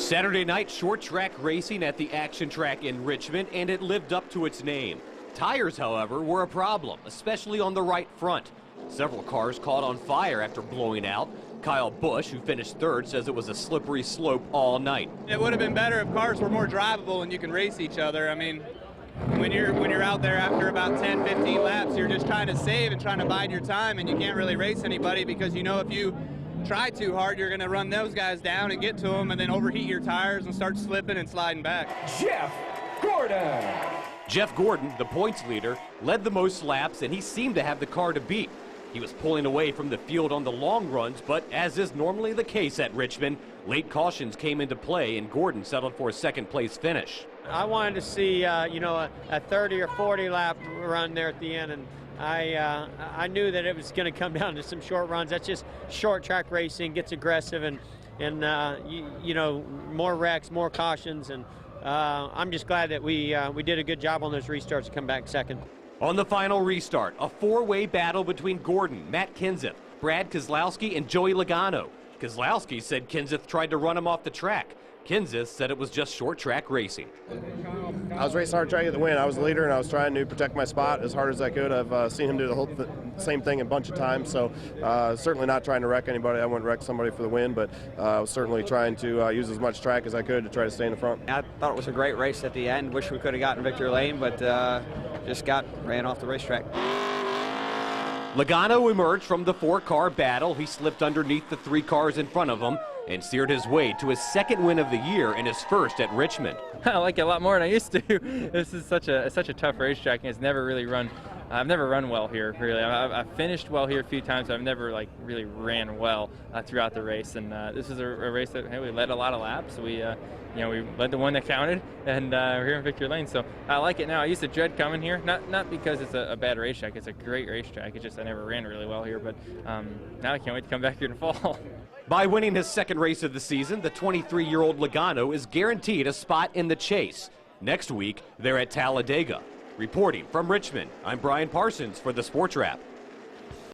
Saturday night short track racing at the Action Track in Richmond, and it lived up to its name. Tires, however, were a problem, especially on the right front. Several cars caught on fire after blowing out. Kyle Busch, who finished third, says it was a slippery slope all night. It would have been better if cars were more drivable and you can race each other. I mean, when you're out there after about 10, 15 laps, you're just trying to save and trying to bide your time, and you can't really race anybody because you know if you try too hard, you're going to run those guys down and get to them and then overheat your tires and start slipping and sliding back. Jeff Gordon. Jeff Gordon, the points leader, led the most laps, and he seemed to have the car to beat. He was pulling away from the field on the long runs, but as is normally the case at Richmond, late cautions came into play, and Gordon settled for a second-place finish. I wanted to see, a 30 or 40 lap run there at the end, and I knew that it was going to come down to some short runs. That's just short track racing, gets aggressive, and more wrecks, more cautions, and I'm just glad that we did a good job on those restarts to come back second. On the final restart, a four-way battle between Gordon, Matt Kenseth, Brad Keselowski, and Joey Logano. Keselowski said Kenseth tried to run him off the track. Kenseth said it was just short track racing. I was racing hard trying to get the win. I was the leader, and I was trying to protect my spot as hard as I could. I've seen him do the same thing a bunch of times, so certainly not trying to wreck anybody. I wouldn't wreck somebody for the win, but I was certainly trying to use as much track as I could to try to stay in the front. I thought it was a great race at the end. Wish we could have gotten victory lane, but just ran off the racetrack. Logano emerged from the four-car battle. He slipped underneath the three cars in front of him and steered his way to his second win of the year and his first at Richmond. I like it a lot more than I used to. This is such a tough racetrack, and it's never really run. I've never run well here, really. I've finished well here a few times, but I've never really ran well throughout the race. And this is a race that we led a lot of laps. We led the one that counted, and we're here in victory lane. So I like it now. I used to dread coming here, not because it's a bad racetrack. It's a great racetrack. It's just I never ran really well here. But now I can't wait to come back here in the fall. By winning his second race of the season, the 23-year-old Logano is guaranteed a spot in the chase. Next week, they're at Talladega. Reporting from Richmond, I'm Brian Parsons for the Sports Wrap.